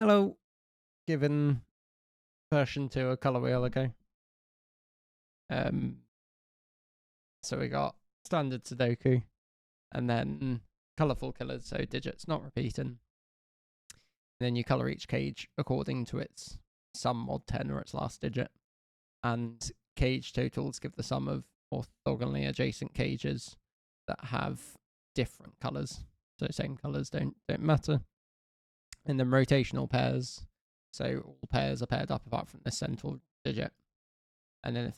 Hello, given version 2 of Colour Wheel ago. So we got standard Sudoku, and then colourful killers, so digits not repeating. And then you colour each cage according to its sum mod 10 or its last digit. And cage totals give the sum of orthogonally adjacent cages that have different colours. So same colours don't matter. And then rotational pairs. So all pairs are paired up apart from the central digit. And then if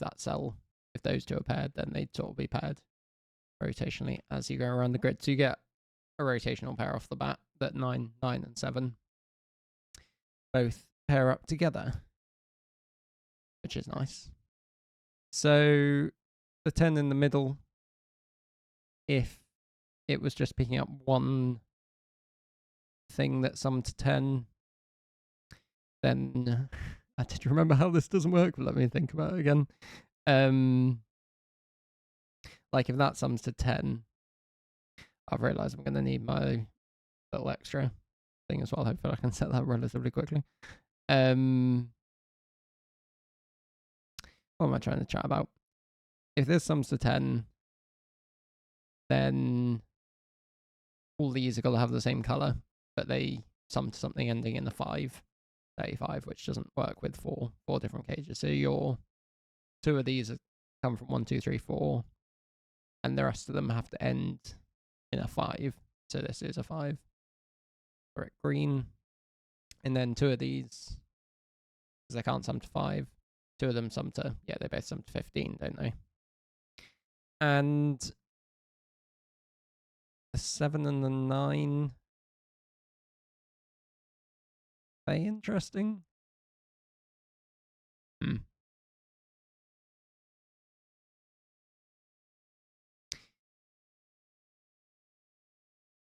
those two are paired, then they'd sort of be paired rotationally as you go around the grid. So you get a rotational pair off the bat that 9, 9, and 7 both pair up together, which is nice. So the 10 in the middle, if it was just picking up one thing that summed to 10, then I did remember how this doesn't work, but let me think about it again. Like if that sums to 10, I've realised I'm going to need my little extra thing as well. Hopefully I can set that relatively quickly. What am I trying to chat about? If this sums to 10, then all these are going to have the same colour, but they sum to something ending in a 5, 35, which doesn't work with four different cages. So your 2 of these come from 1, 2, 3, 4, and the rest of them have to end in a 5. So this is a 5. Brick green. And then 2 of these, because they can't sum to 5, 2 of them sum to, they both sum to 15, don't they? And the 7 and the 9, are they interesting?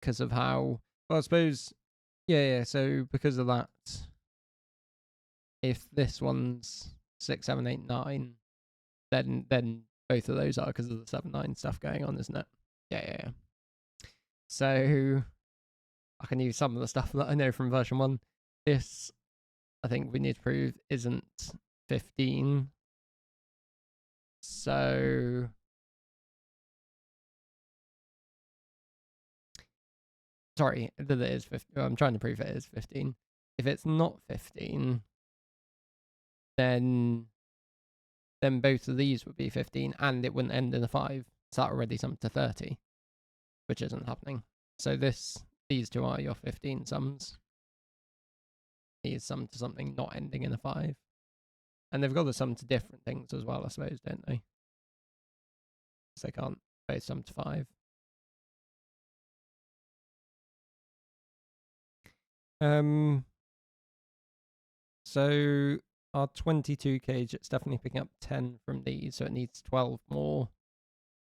Because of how, well, I suppose, so because of that, if this one's 6, 7, 8, 9, then both of those are because of the 7, 9 stuff going on, isn't it? Yeah. So I can use some of the stuff that I know from version 1. This, I think we need to prove, isn't 15. So sorry, that it is 15. I'm trying to prove it is 15. If it's not 15, then both of these would be 15 and it wouldn't end in a 5. So that already summed to 30, which isn't happening. So these two are your 15 sums. These sum to something not ending in a 5. And they've got to sum to different things as well, I suppose, don't they? Because they can't both sum to 5. So our 22 cage, it's definitely picking up 10 from these, so it needs 12 more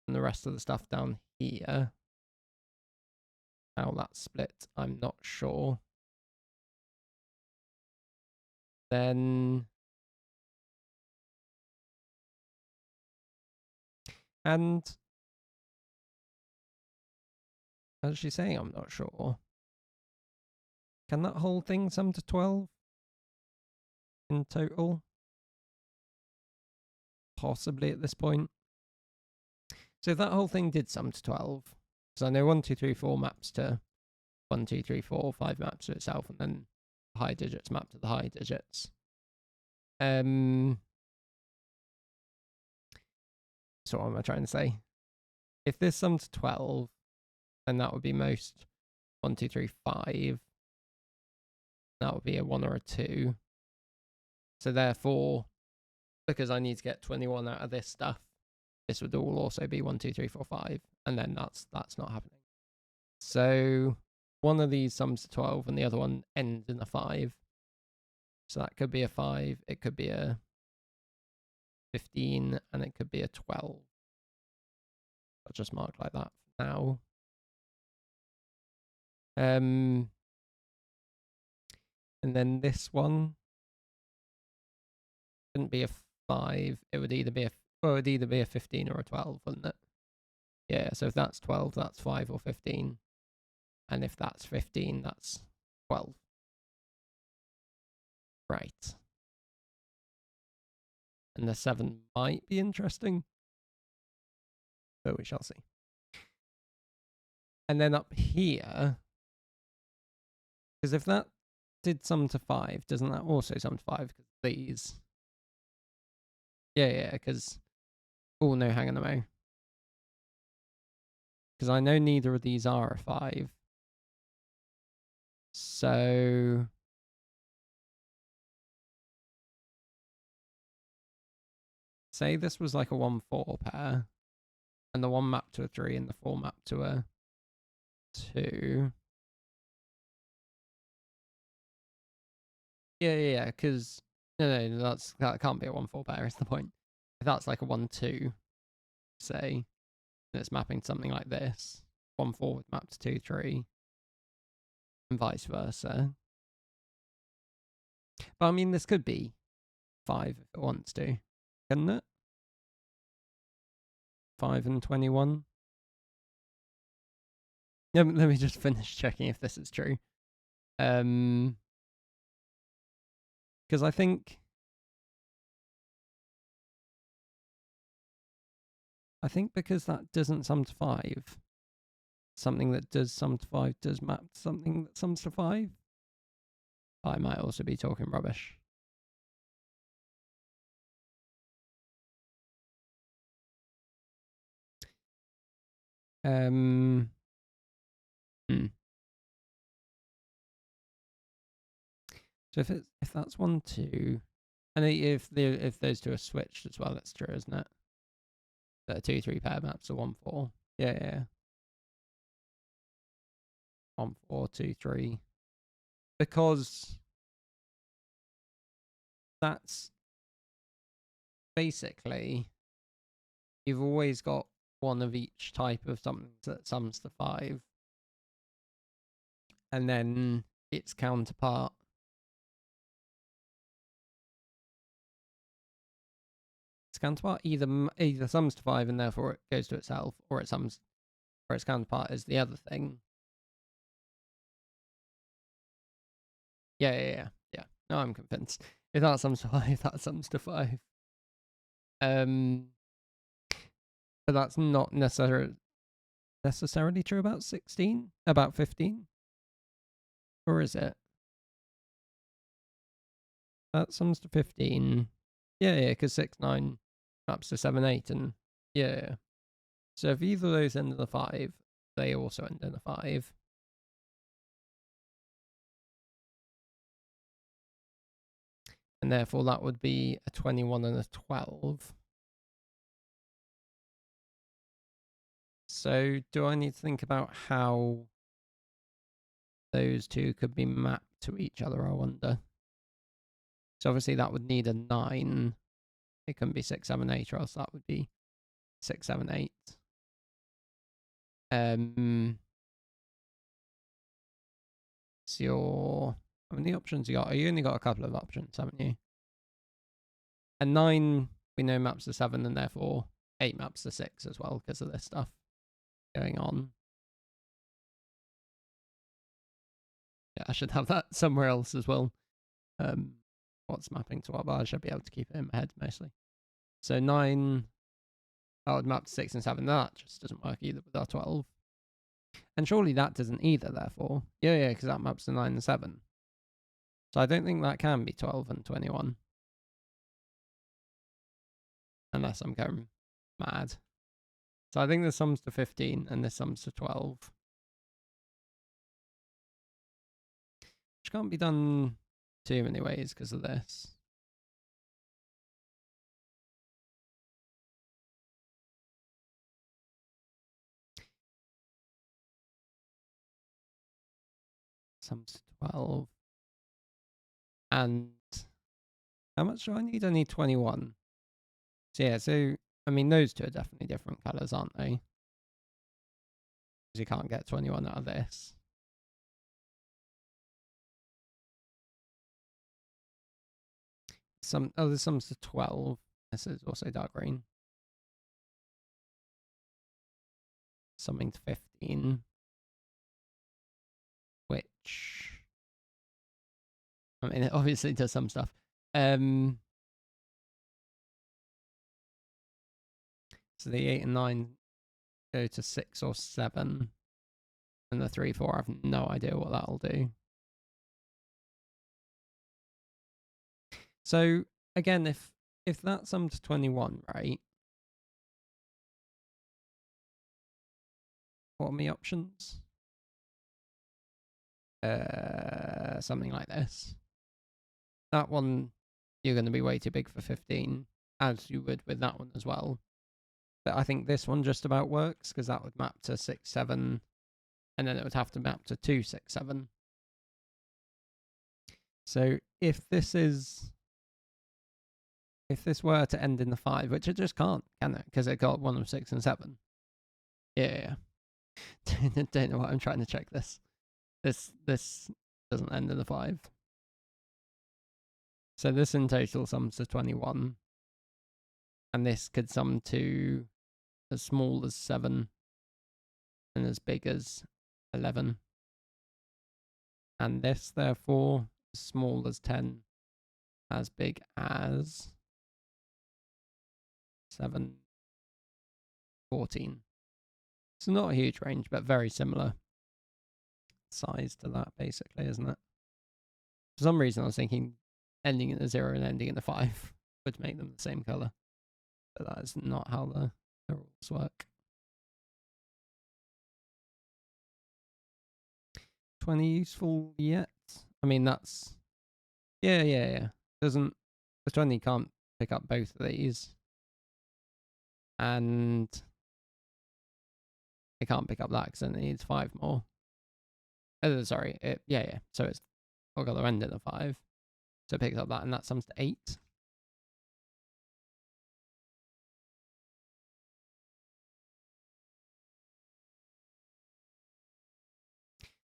than the rest of the stuff down here. How that's split, I'm not sure. Then, and as she's saying, I'm not sure. Can that whole thing sum to 12 in total? Possibly at this point. So if that whole thing did sum to 12, because I know 1, 2, 3, 4 maps to 1, 2, 3, 4, 5 maps to itself, and then the high digits map to the high digits. So what am I trying to say? If this summed to 12, then that would be most 1, 2, 3, 5. That would be a 1 or a 2. So therefore, because I need to get 21 out of this stuff, this would all also be 1, 2, 3, 4, 5. And then that's not happening. So one of these sums to 12 and the other one ends in a 5. So that could be a 5, it could be a 15, and it could be a 12. I'll just mark like that for now. And then this one couldn't be a 5. It would either be a 15 or a 12, wouldn't it? Yeah, so if that's 12, that's 5 or 15. And if that's 15, that's 12. Right. And the 7 might be interesting, but we shall see. And then up here, because if that did sum to 5, doesn't that also sum to 5? Because these. Yeah, because. Oh, no, hang on a moment. Because I know neither of these are a 5. So. Say this was like a 1-4 pair, and the 1 mapped to a 3 and the 4 mapped to a 2. Yeah, because no, that can't be a 1-4 pair. Is the point? If that's like a 1-2, say, and it's mapping to something like this, 1-4 would map to 2-3, and vice versa. But I mean, this could be 5 if it wants to, couldn't it? 5 and 21. Let me just finish checking if this is true. Because I think because that doesn't sum to 5, something that does sum to 5 does map to something that sums to 5. I might also be talking rubbish. So if that's 1-2, and if those two are switched as well, that's true, isn't it? That a 2-3 pair maps to 1-4. Yeah. 1-4, 2-3. Because that's basically you've always got one of each type of something that sums to 5, and then its counterpart. Its counterpart either sums to 5 and therefore it goes to itself, or its counterpart is the other thing. Yeah. No, I'm convinced. If that sums to 5, that sums to 5. But that's not necessarily true about 16, about 15, or is it? That sums to 15. Yeah, because 6, 9 maps to 7, 8, and yeah. So if either of those end in a 5, they also end in a 5. And therefore that would be a 21 and a 12. So do I need to think about how those two could be mapped to each other, I wonder? So obviously that would need a 9. It couldn't be 6, 7, 8, or else that would be 6, 7, 8. So how many options you got? You only got a couple of options, haven't you? And 9 we know maps to 7, and therefore 8 maps to 6 as well because of this stuff going on. Yeah, I should have that somewhere else as well. What's mapping to what, but I should be able to keep it in my head mostly. So 9, that would map to 6 and 7. That just doesn't work either with our 12. And surely that doesn't either, therefore. Yeah, because that maps to 9 and 7. So I don't think that can be 12 and 21. Unless I'm going mad. So I think this sums to 15 and this sums to 12. Which can't be done too many ways because of this. Sums to 12. And how much do I need? I need 21. So yeah, I mean, those two are definitely different colours, aren't they? Because you can't get 21 out of this. This sums to 12. This is also dark green. Summing to 15. Which I mean, it obviously does some stuff. So the 8 and 9 go to 6 or 7. And the 3, 4, I have no idea what that'll do. So, again, if that sums to 21, right? What are my options? Something like this. That one, you're going to be way too big for 15, as you would with that one as well. But I think this one just about works, because that would map to 6, 7, and then it would have to map to 2, 6, 7. So if this were to end in the 5, which it just can't, can it? Because it got 1 of 6 and 7. Yeah. Don't know what I'm trying to check this. This doesn't end in the 5. So this in total sums to 21. And this could sum to as small as 7 and as big as 11. And this, therefore, as small as 10, as big as 7, 14. So not a huge range, but very similar size to that, basically, isn't it? For some reason, I was thinking ending in the 0 and ending in the 5 would make them the same colour. But that is not how the rules work. 20 useful yet? I mean, that's... Yeah. The 20 can't pick up both of these. And it can't pick up that because then it needs 5 more. Oh, sorry. Yeah. So it's got the end in the 5. So it picks up that, and that sums to 8.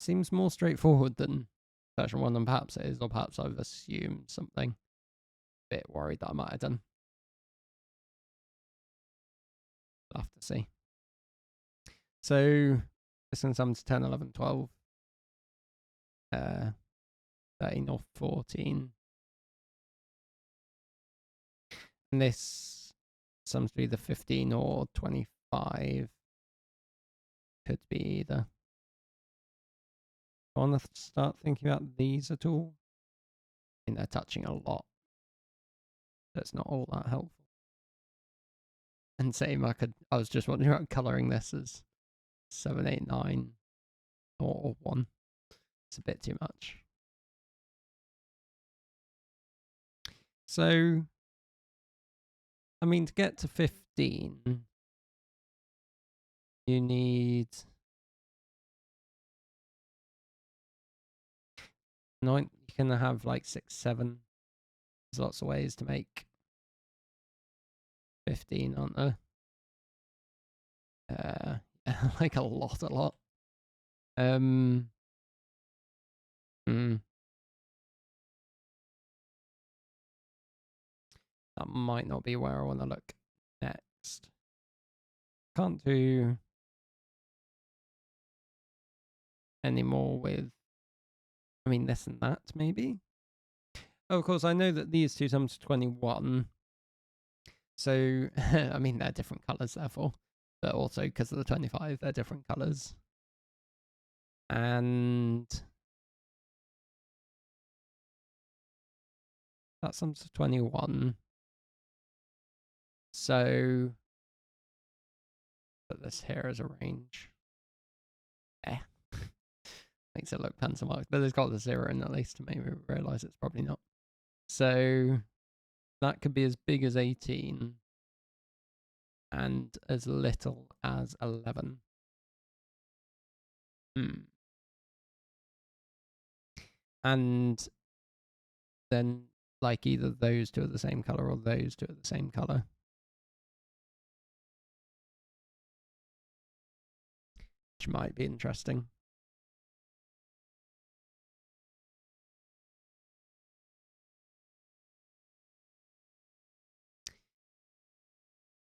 Seems more straightforward than version 1 than perhaps it is, or perhaps I've assumed something. Bit worried that I might have done. We'll have to see. So this one sums to 10, 11, 12, 13 or 14. And this sums to either 15 or 25. Could be either. I want to start thinking about these at all. I think they're touching a lot. That's not all that helpful. And same, I was just wondering about colouring this as 7, 8, 9 or 1. It's a bit too much. So, I mean, to get to 15, you need 9. You can have like 6, 7. There's lots of ways to make 15, aren't there? Like a lot. That might not be where I want to look next. Can't do any more with, I mean, this and that, maybe? Oh, of course, I know that these two sum to 21. So, I mean, they're different colours, therefore. But also, because of the 25, they're different colours. And that sums to 21. So, put this here as a range. Makes it look pencil marked, but it's got the 0 in at least to make me realise it's probably not. So, that could be as big as 18 and as little as 11. And then, like, either those two are the same colour or those two are the same colour. Which might be interesting.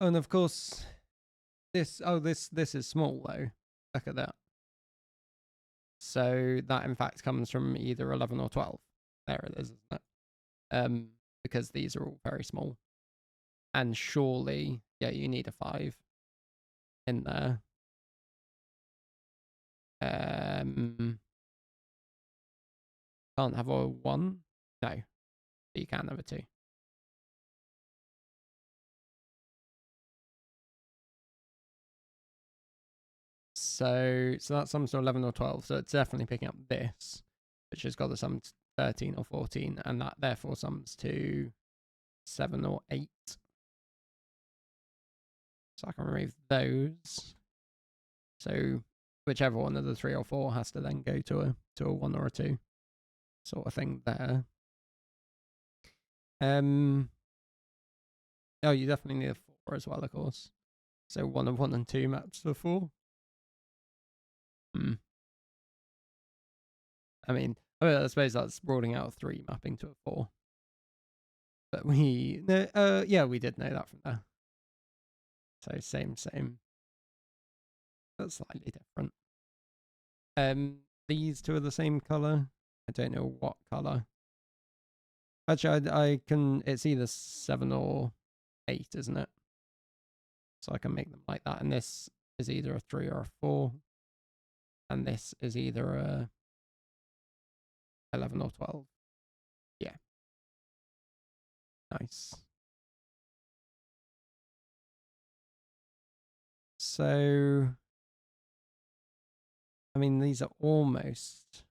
And of course, this is small though. Look at that. So that in fact comes from either 11 or 12 there it is, isn't it? Because these are all very small. And surely, yeah, you need a 5 in there. Can't have a 1? No. But you can have a 2. So that sums to 11 or 12. So it's definitely picking up this, which has got the sum to 13 or 14, and that therefore sums to 7 or 8. So I can remove those. So whichever one of the 3 or 4 has to then go to a 1 or a 2 sort of thing there. Oh, you definitely need a 4 as well, of course. So 1 of 1 and 2 maps to 4. I mean, I suppose that's ruling out a 3 mapping to a 4. But we did know that from there. So same. But slightly different. These two are the same colour. I don't know what colour. Actually, I can. It's either 7 or 8, isn't it? So I can make them like that. And this is either a 3 or a 4. And this is either a 11 or 12. Yeah. Nice. So, I mean, these are almost.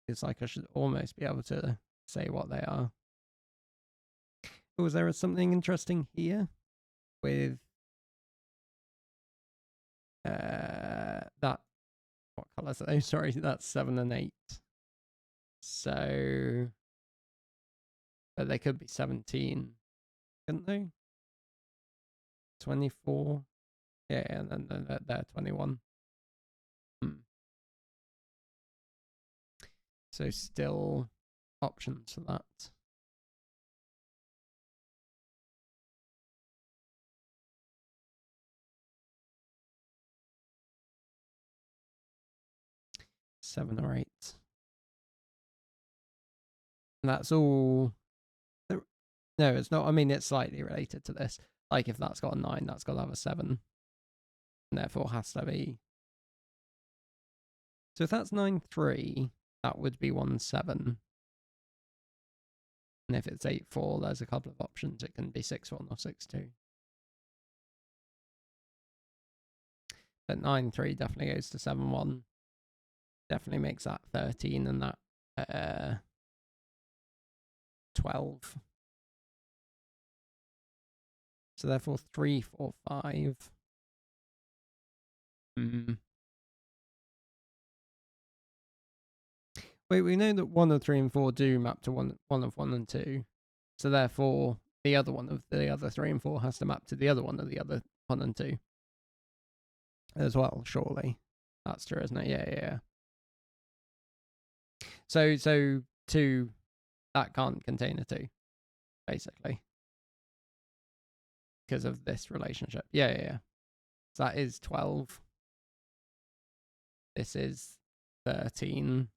It's like I should almost be able to say what they are. Oh, is there something interesting here with that? What colours are those? Sorry, that's 7 and 8. So, but they could be 17, couldn't they? 24. Yeah, and then they're 21. So still options for that. Seven or 8. And that's all. No, it's not. I mean, it's slightly related to this. Like if that's got a 9, that's got to have a 7. And therefore has to be. So if that's 9, 3, that would be 1, 7. And if it's 8, 4, there's a couple of options. It can be 6, 1 or 6, 2. But 9, 3 definitely goes to 7, 1. Definitely makes that 13 and that 12. So therefore 3, 4, 5. Wait, we know that 1 of 3 and 4 do map to one of 1 and 2. So therefore, the other one of the other 3 and 4 has to map to the other one of the other 1 and 2. As well, surely. That's true, isn't it? Yeah. So 2, that can't contain a 2, basically. Because of this relationship. Yeah. So that is 12. This is 13.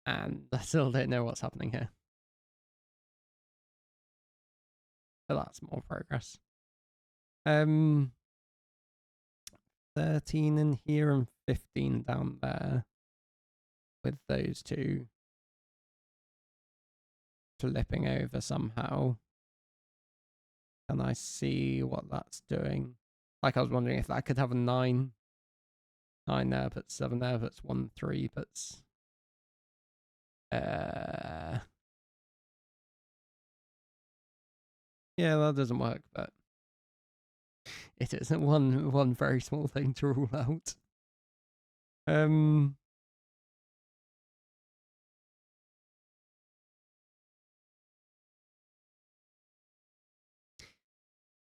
And I still don't know what's happening here. But that's more progress. 13 in here and 15 down there. With those two flipping over somehow. Can I see what that's doing? Like I was wondering if that could have a 9. 9 there, but 7 there, but 1, 3, but yeah, that doesn't work, but it isn't one very small thing to rule out.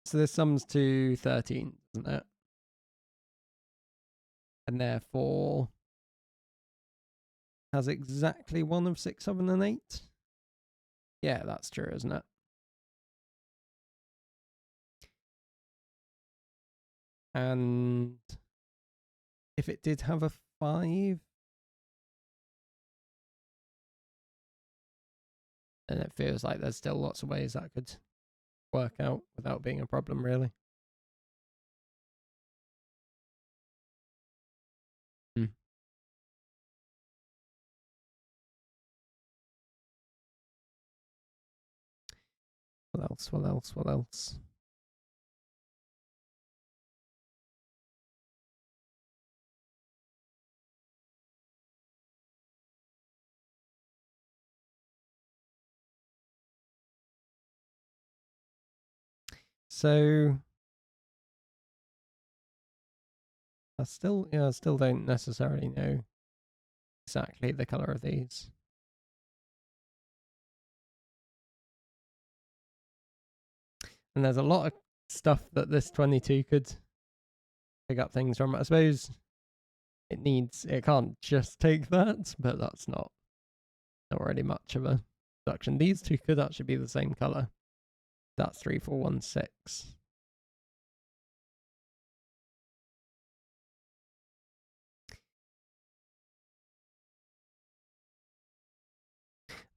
So this sums to 13, doesn't it? And therefore has exactly 1 of 6, 7, and 8. Yeah, that's true, isn't it? And if it did have a 5, And it feels like there's still lots of ways that could work out without being a problem, really. What else? What else? What else? So I still don't necessarily know exactly the color of these. And there's a lot of stuff that this 22 could pick up things from. I suppose it can't just take that, but that's not really much of a deduction. These two could actually be the same color. That's 3416.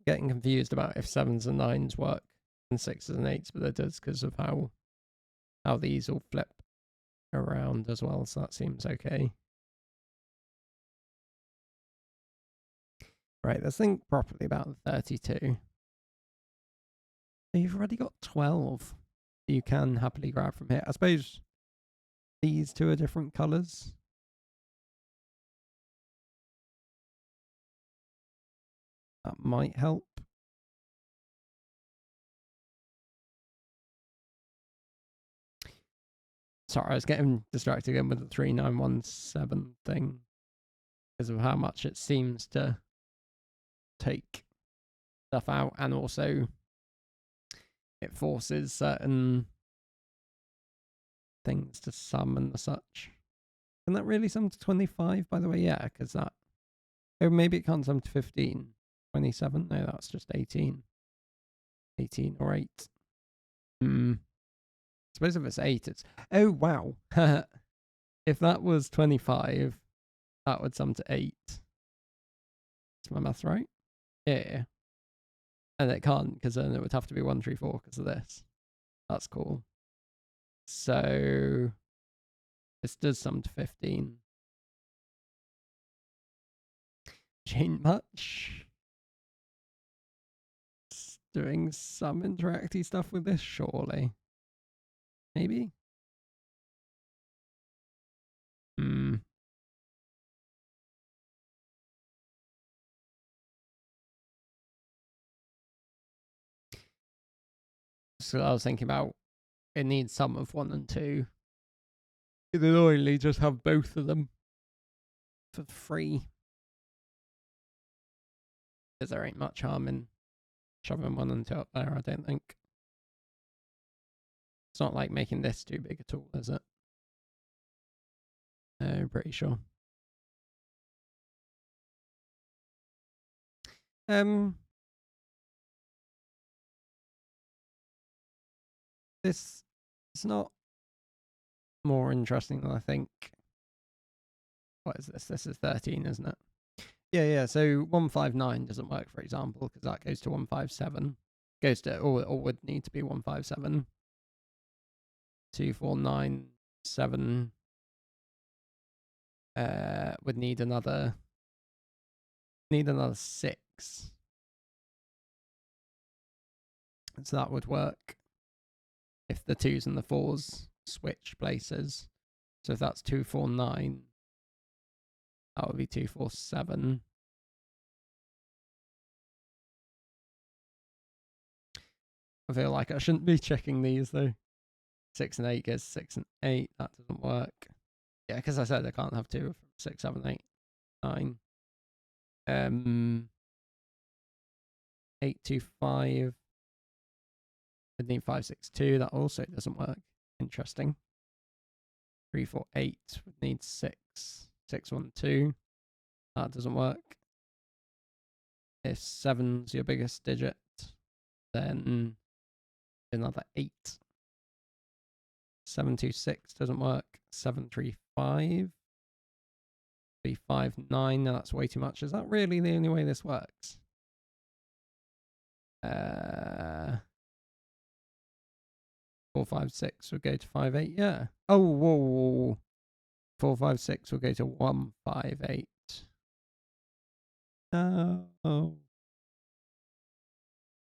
Getting confused about if 7s and 9s work and 6s and 8s, but it does because of how these all flip around as well, so that seems okay. Right, let's think properly about the 32. So you've already got 12 you can happily grab from here. I suppose these two are different colours. That might help. Sorry, I was getting distracted again with the 3917 thing because of how much it seems to take stuff out, and also it forces certain things to sum and such. Can that really sum to 25, by the way? Yeah, because that... Oh, maybe it can't sum to 15. 27? No, that's just 18. 18 or 8. I suppose if it's 8, it's... Oh, wow. If that was 25, that would sum to 8. Is my math right? Yeah. And it can't, because then it would have to be 134 because of this. That's cool. So this does sum to 15. Which ain't much. It's doing some interacty stuff with this, surely. Maybe? So I was thinking about it needs sum of 1 and 2. It'd annoyingly just have both of them for free. Because there ain't much harm in shoving 1 and 2 up there, I don't think. It's not like making this too big at all, is it? No, pretty sure. This is not more interesting than I think. What is this? This is 13, isn't it? Yeah. So 159 doesn't work, for example, because that goes to 157. Goes to, or would need to be 157. 2497 would need another 6. So that would work if the 2s and the 4s switch places. So if that's 249, that would be 247. I feel like I shouldn't be checking these though. 6 and 8 gives 6 and 8. That doesn't work. Yeah, because I said I can't have 2 from 6, 7, 8, 9. 825. I'd need 562. That also doesn't work. Interesting. 348 would need 6. 612. That doesn't work. If 7's your biggest digit, then another 8. 726 doesn't work. 735. 359. Now that's way too much. Is that really the only way this works? 4, 5, 6 will go to 5, 8. Yeah. Oh, whoa, whoa, whoa. 4, 5, 6 will go to 1, 5, 8. Oh.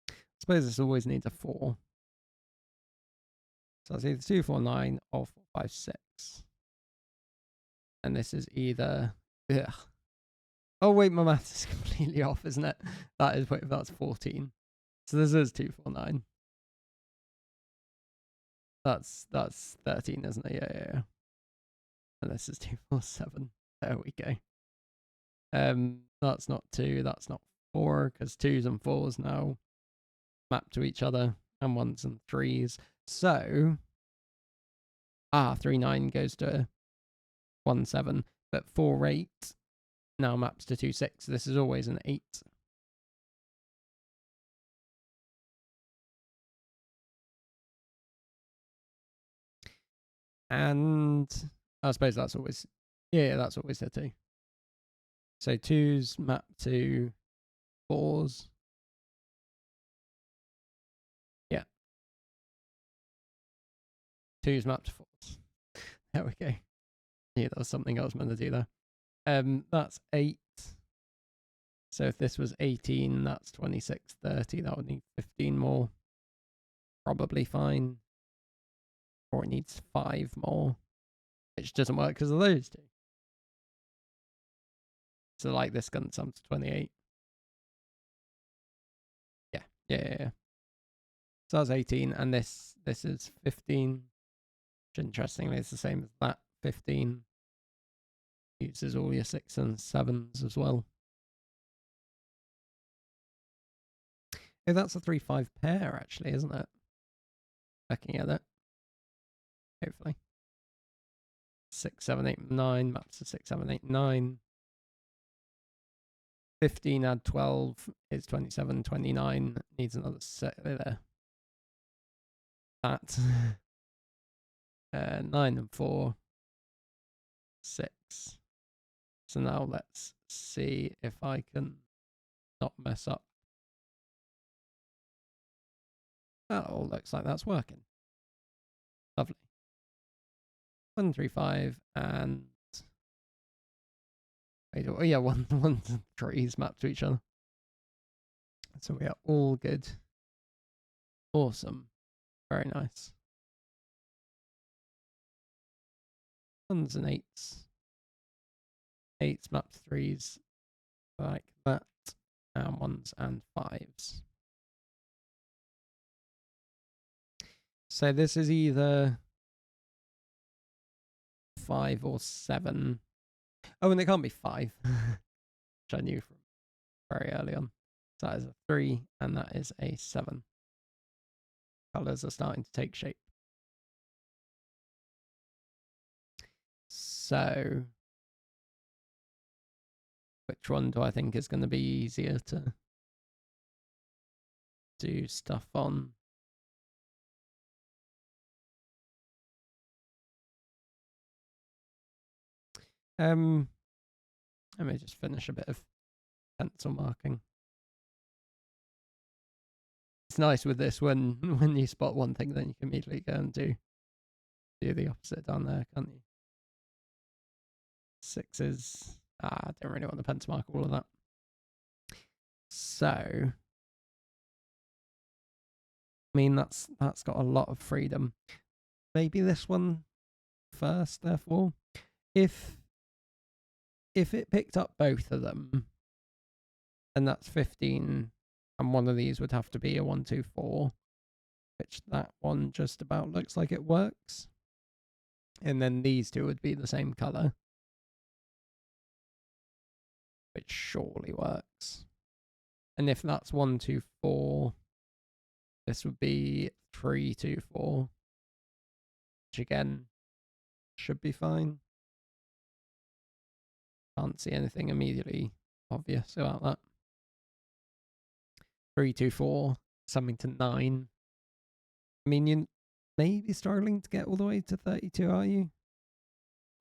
I suppose this always needs a 4. So that's either 2, 4, 9 or 4, 5, 6. And this is either. Ugh. Oh, wait, my math is completely off, isn't it? That's 14. So this is 2, 4, 9. That's 13, isn't it? Yeah. And this is 2, 4, 7. There we go. That's not 2, that's not 4, because 2s and 4s now map to each other, and 1s and 3s. So 3, 9 goes to 1, 7, but 4, 8 now maps to 2, 6. This is always an 8. And I suppose that's always, that's always a 2. So 2s map to 4s. Yeah. 2s map to 4s. There we go. Yeah, that was something I was meant to do there. That's 8. So if this was 18, that's 26, 30. That would need 15 more. Probably fine. Or it needs 5 more, which doesn't work because of those 2. So like this gun sums to 28. Yeah. So that's 18, and this is 15. Which interestingly is the same as that. 15 uses all your 6 and 7s as well. Oh, that's a 3-5 pair actually, isn't it? Looking at it. Hopefully. 6, 7, 8, 9 maps to 6, 7, 8, 9. 15 add 12 is 27, 29. Needs another set there. That. 9 and 4. 6. So now let's see if I can not mess up. That all looks like that's working. Lovely. 1, 3, 5, and oh yeah, 1 and 3s map to each other. So we are all good. Awesome. Very nice. 1s and 8s. 8s map to 3s like that. And 1s and 5s. So this is either 5 or 7. Oh, and it can't be 5, which I knew from very early on. So that is a 3, and that is a 7. Colours are starting to take shape. So, which one do I think is going to be easier to do stuff on? Let me just finish a bit of pencil marking. It's nice with this when you spot one thing, then you can immediately go and do the opposite down there, can't you? 6s. I don't really want to pencil mark all of that. So, I mean, that's got a lot of freedom. Maybe this one first, therefore. If it picked up both of them, then that's 15, and one of these would have to be a 1, 2, 4, which that one just about looks like it works. And then these two would be the same colour, which surely works. And if that's 1, 2, 4, this would be 3, 2, 4, which again should be fine. Can't see anything immediately obvious about that. 3, 2, 4, something to 9. I mean, you may be struggling to get all the way to 32, are you?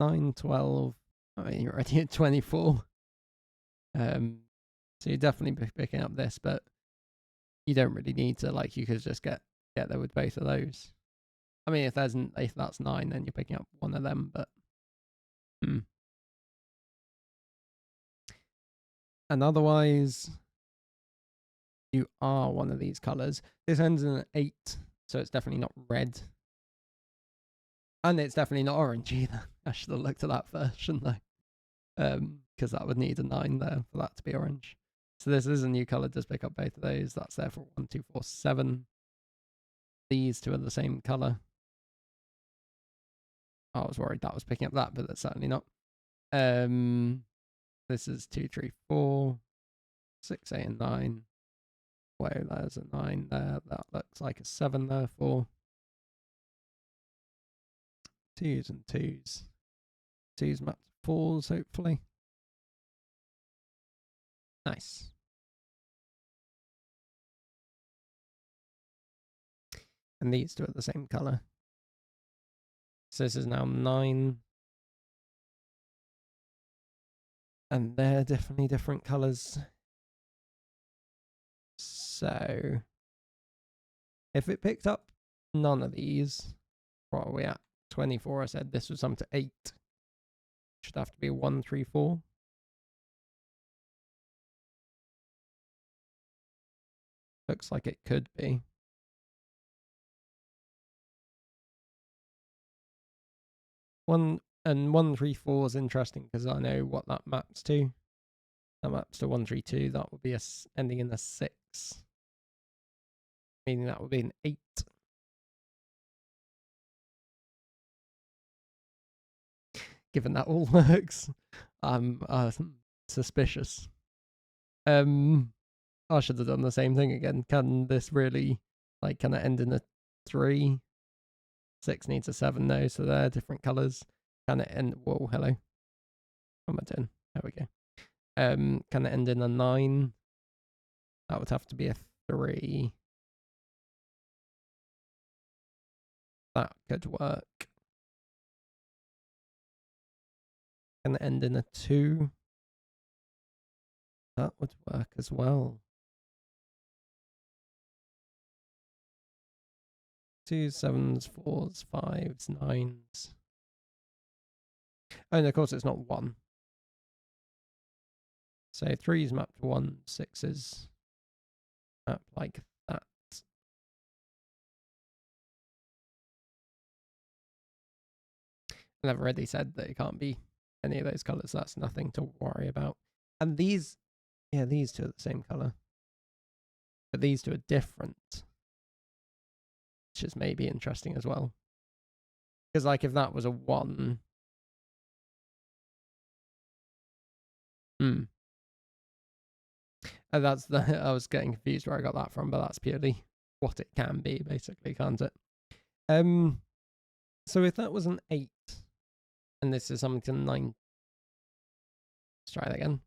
9, 12. I mean, you're already at 24. So you're definitely picking up this, but you don't really need to, like, you could just get there with both of those. I mean, if that's 9, then you're picking up one of them, but and otherwise you are one of these colors. This ends in an 8, so it's definitely not red. And it's definitely not orange either. I should have looked at that first, shouldn't I? Because that would need a 9 there for that to be orange. So this is a new color, does pick up both of those. That's there for 1, 2, 4, 7. These two are the same color. I was worried that was picking up that, but that's certainly not. This is 2, 3, 4, 6, 8, and 9. Whoa, there's a 9 there. That looks like a 7 there for 2s and 2s. 2s map to 4s, hopefully. Nice. And these two are the same color. So this is now 9. And they're definitely different colors. So if it picked up none of these, what are we at? 24. I said this was up to 8. Should have to be 1, 3, 4. Looks like it could be. 1 and 1, 3, 4 is interesting because I know what that maps to. That maps to 1, 3, 2. That would be ending in a 6. Meaning that would be an 8. Given that all works, I'm suspicious. I should have done the same thing again. Can this really, like, can it end in a 3? 6 needs a 7 though, so they're different colours. Can it end? Whoa, hello. What am I doing? There we go. Can it end in a 9? That would have to be a 3. That could work. Can it end in a 2? That would work as well. 2s, 7s, 4s, 5s, 9s. Oh, and of course it's not 1. So 3s map to 1, 6s map like that. And I've already said that it can't be any of those colours. That's nothing to worry about. And these, yeah, these two are the same colour. But these two are different. Which is maybe interesting as well. Because, like, if that was a 1... And that's the... I was getting confused where I got that from, but that's purely what it can be, basically, can't it? So if that was an 8, and this is something to 9... Let's try that again.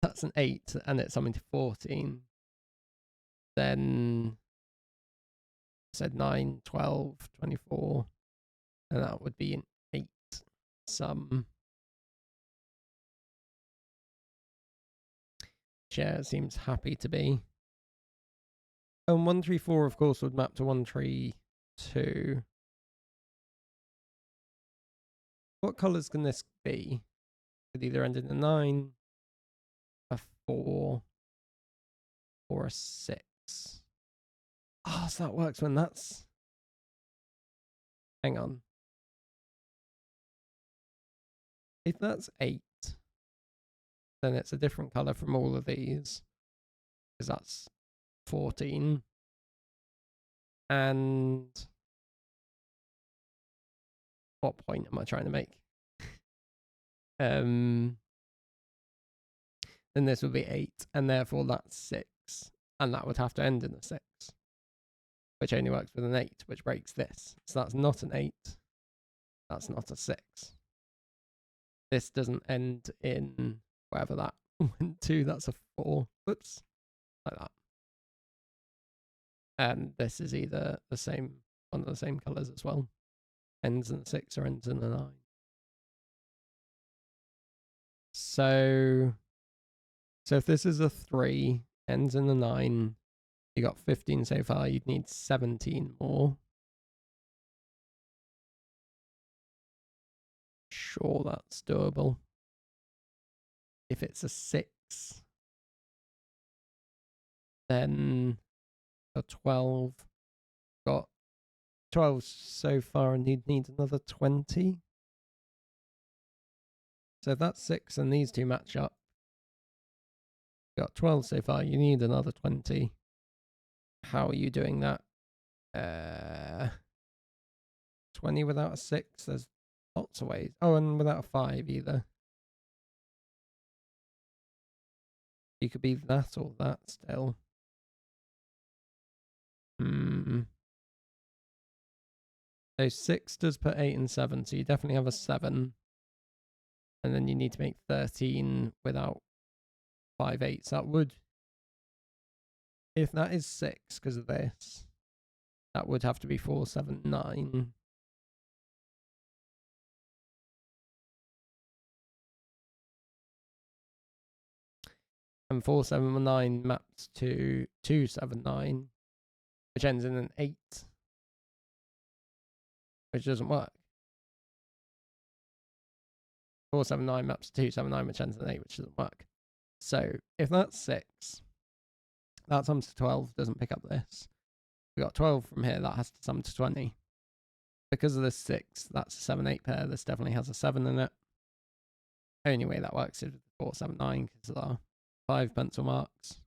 That's an 8, and it's something to 14. Then... said 9, 12, 24, and that would be an 8 sum. Share seems happy to be. And 1, 3, 4, of course, would map to 1, 3, 2. What colours can this be? Could either end in a 9, a 4, or a 6. Oh, so that works when that's... Hang on. If that's 8, then it's a different colour from all of these. Because that's 14. And... what point am I trying to make? Then this would be 8, and therefore that's 6. And that would have to end in a 6. Which only works with an 8, which breaks this. So that's not an 8. That's not a 6. This doesn't end in wherever that went to. That's a 4. Whoops. Like that. And this is either the same, one of the same colours as well. Ends in a 6 or ends in a 9. So if this is a 3, ends in a 9, You got 15 so far, you'd need 17 more. Sure, that's doable. If it's a 6, then a 12. Got 12 so far, and you'd need another 20. So that's 6, and these two match up. Got 12 so far, you need another 20. How are you doing that? 20 without a 6, there's lots of ways. Oh, and without a 5 either. You could be that or that still. So 6 does put 8 and 7, so you definitely have a 7. And then you need to make 13 without 5 8s. That would, if that is 6 because of this, that would have to be 4 7 9. And 4 7 9 maps to 2 7 9, which ends in an 8, which doesn't work. 4 7 9 maps to 2 7 9, which ends in an 8, which doesn't work. So if that's 6, that sums to 12, doesn't pick up this. We got 12 from here, that has to sum to 20. Because of this 6, that's a 7 8 pair. This definitely has a 7 in it. Only way that works is with 4 7 9 because there are 5 pencil marks.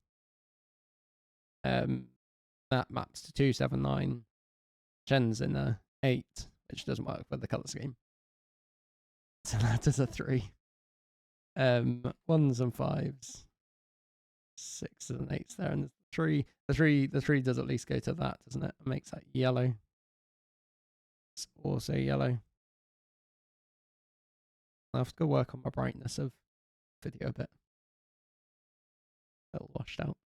That maps to 2 7 9, which ends in a 8, which doesn't work with the colour scheme. So that is a 3. 1s and 5s, 6s and 8s there, and the 3. The 3 does at least go to that, doesn't it? It makes that yellow. It's also yellow. I'll have to go work on my brightness of video a bit. A little washed out.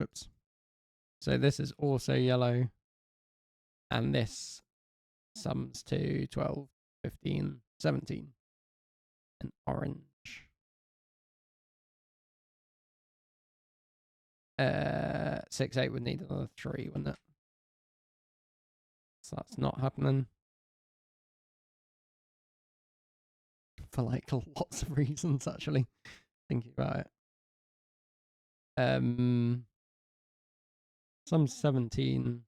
Oops. So this is also yellow, and this sums to 12, 15, 17, and orange. 6 8 would need another 3, wouldn't it? So that's not happening. For like lots of reasons, actually, thinking about it. Some 17,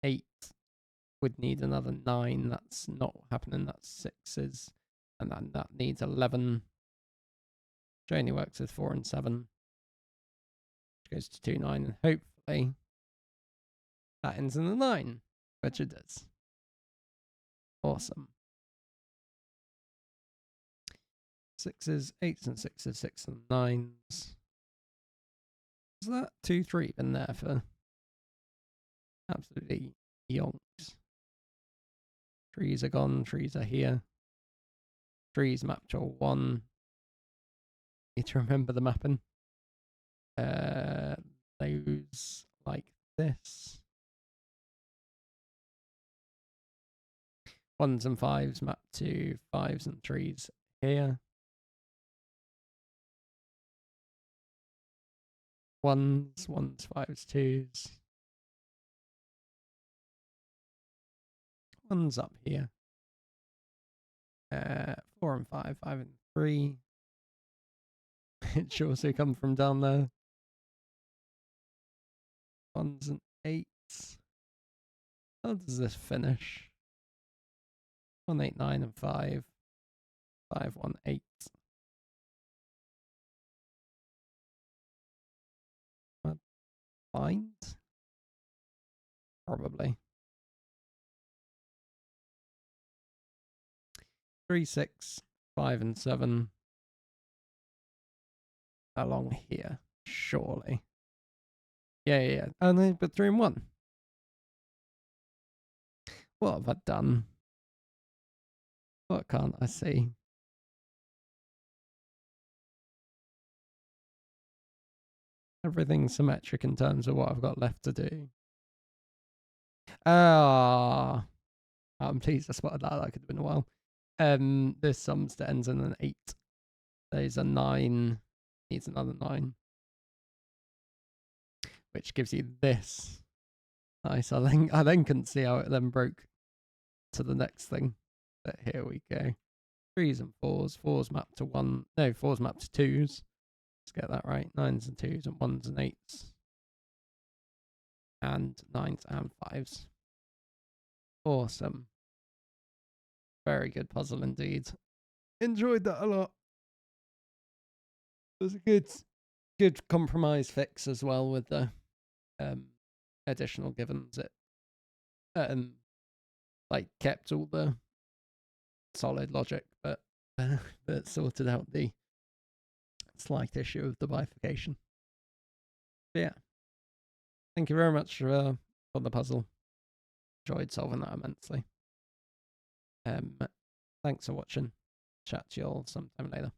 8 would need another 9. That's not happening. That's 6s, and then that needs 11. Which only works with 4 and 7. Which goes to 2 9, and hopefully that ends in a 9, which it does. Awesome. 6s, 8s, and 6s, 6 and 9s. Is that 2 3 been there for absolutely yonks? 3s are gone, 3s are here. 3s map to a 1. Need to remember the mapping. Those like this. 1s and 5s map to 5s and 3s here. 1s, 5s, 2s. 1s up here. 4 and 5, 5 and 3. It should also come from down there. 1s and 8s. How does this finish? 1 8 9 and 5. 5 1 8. Find? Probably. 3 6 5 and 7 along here, surely. Yeah. Oh no, but 3 and 1. What have I done? What can't I see? Everything's symmetric in terms of what I've got left to do. I'm pleased I spotted that. That could have been a while. This sums to ends in an 8. There's a 9, needs another 9, which gives you this. Nice. I then couldn't see how it then broke to the next thing, but here we go. 3s and 4s. 4s map to 1. No, 4s map to 2s. Let's get that right. 9s and 2s and 1s and 8s. And 9s and 5s. Awesome. Very good puzzle indeed. Enjoyed that a lot. It was a good compromise fix as well with the additional givens. It like kept all the solid logic, but sorted out the slight issue of the bifurcation. But yeah, thank you very much for the puzzle. Enjoyed solving that immensely. Thanks for watching. Chat to you all sometime later.